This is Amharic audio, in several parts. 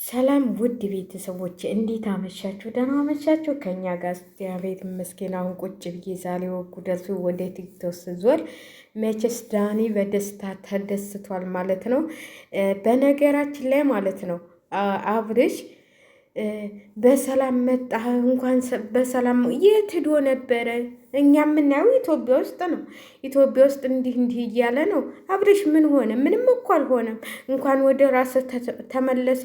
ሰላም ውድ ቤተሰቦች እንዴት አመሻችሁ? ደህና አመሻችሁ? ከኛ ጋር እግዚአብሔር ይመስገን። አሁን ቁጭ ብዬ ዛሬ ወጉ ደርሶ ወደ ቲክቶክ ስዞር መቼስ ዳኒ በደስታ ተደስቷል ማለት ነው። በነገራችን ላይ ማለት ነው አብርሽ በሰላም መጣ እንኳን በሰላም የት ሄዶ ነበረ? እኛ የምናየው ኢትዮጵያ ውስጥ ነው። ኢትዮጵያ ውስጥ እንዲህ እያለ ነው። አብርሽ ምን ሆነ? ምንም እኮ አልሆነም። እንኳን ወደ ራስ ተመለሰ።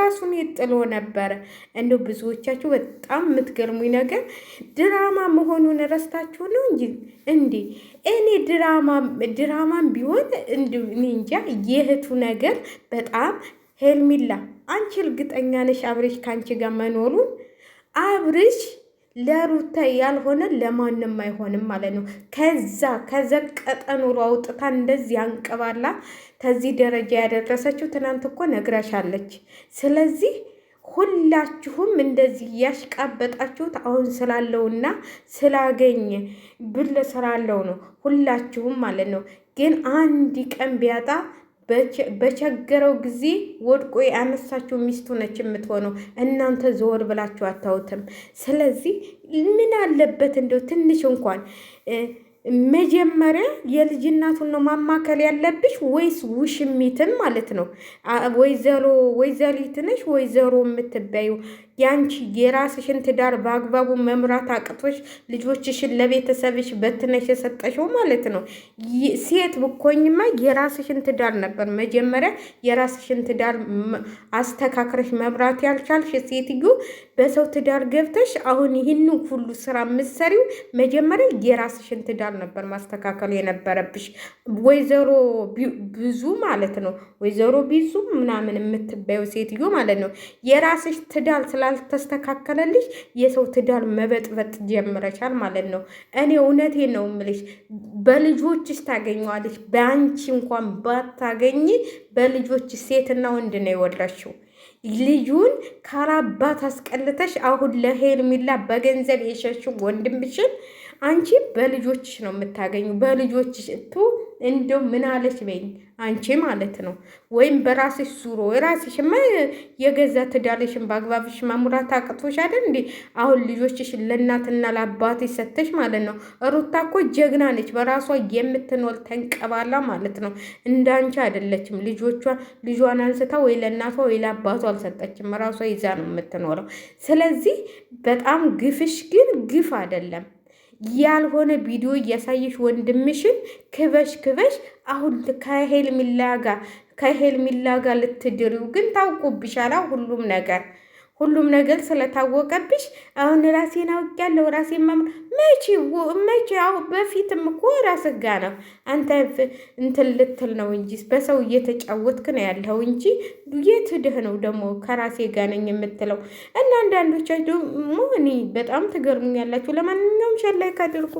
ራሱን የጥሎ ነበረ። እንደው ብዙዎቻችሁ በጣም የምትገርሙኝ ነገር ድራማ መሆኑን ረስታችሁ ነው እንጂ እኔ ድራማም ቢሆን እንጃ የእህቱ ነገር በጣም ሄርሜላ አንቺ እርግጠኛ ነሽ አብርሽ ከአንቺ ጋር መኖሩን? አብርሽ ለሩታ ያልሆነ ለማንም አይሆንም ማለት ነው። ከዘቀጠ ኑሮ አውጥታ እንደዚህ አንቀባላ ከዚህ ደረጃ ያደረሰችው ትናንት እኮ ነግራሻለች። ስለዚህ ሁላችሁም እንደዚህ እያሽቃበጣችሁት አሁን ስላለውና ስላገኘ ብር ስላለው ነው ሁላችሁም ማለት ነው። ግን አንድ ቀን ቢያጣ በቸገረው ጊዜ ወድቆ ያነሳችሁ ሚስቱ ነች የምትሆነው። እናንተ ዘወር ብላችሁ አታዩትም። ስለዚህ ምን አለበት እንደው ትንሽ እንኳን መጀመሪያ የልጅ እናቱን ነው ማማከል ያለብሽ ወይስ ውሽሚትን ማለት ነው? ወይዘሪት ነሽ ወይዘሮ የምትበዩ ያንቺ የራስሽን ትዳር በአግባቡ መምራት አቅቶሽ ልጆችሽን ለቤተሰብሽ በትነሽ የሰጠሽው ማለት ነው። ሴት ብኮኝማ የራስሽን ትዳር ነበር መጀመሪያ የራስሽን ትዳር አስተካክረሽ መምራት ያልቻልሽ ሴትዮ በሰው ትዳር ገብተሽ አሁን ይህን ሁሉ ስራ የምትሰሪው መጀመሪያ የራስሽን ትዳር ነበር ማስተካከል የነበረብሽ። ወይዘሮ ብዙ ማለት ነው ወይዘሮ ብዙ ምናምን የምትበየው ሴትዮ ማለት ነው የራስሽ ትዳር ስላልተስተካከለልሽ የሰው ትዳር መበጥበጥ ጀምረሻል ማለት ነው። እኔ እውነቴ ነው የምልሽ በልጆችሽ ታገኘዋለሽ። በአንቺ እንኳን ባታገኝ በልጆች ሴትና ወንድ ነው የወለድሽው። ልጁን ካላባት አስቀልተሽ አሁን ለሄርሜላ በገንዘብ የሸሽው ወንድምሽን አንቺ በልጆችሽ ነው የምታገኙ። በልጆችሽ እንደው ምን አለች በይኝ አንቺ ማለት ነው። ወይም በራስሽ ዙሮ ራስሽማ የገዛ ትዳርሽን በአግባብሽ ማሙራት አቅቶሽ አይደል እንዴ? አሁን ልጆችሽን ለእናትና ለአባትሽ ሰተሽ ማለት ነው። ሩታ እኮ ጀግና ነች፣ በራሷ የምትኖር ተንቀባላ ማለት ነው። እንዳንቺ አይደለችም። ልጇን አንስታ ወይ ለእናቷ ወይ ለአባቷ አልሰጠችም። ራሷ ይዛ ነው የምትኖረው። ስለዚህ በጣም ግፍሽ ግን ግፍ አይደለም። ያልሆነ ቪዲዮ እያሳየሽ ወንድምሽን ክበሽ አሁን ከሄርሜላ ጋር ልትድሪው ግን ታውቁብሻላ። ሁሉም ነገር ስለታወቀብሽ አሁን ራሴን አውቄያለሁ ራሴን መቼ አሁን በፊትም እኮ ራስህ ጋ ነው አንተ እንትን ልትል ነው እንጂ በሰው እየተጫወትክ ነው ያለው እንጂ የት ሄደህ ነው ደግሞ ከራሴ ጋ ነኝ የምትለው? እና አንዳንዶቻችሁ እኔ በጣም ትገርሙኛላችሁ። ለማንኛውም ሸር ላይክ አድርጉ።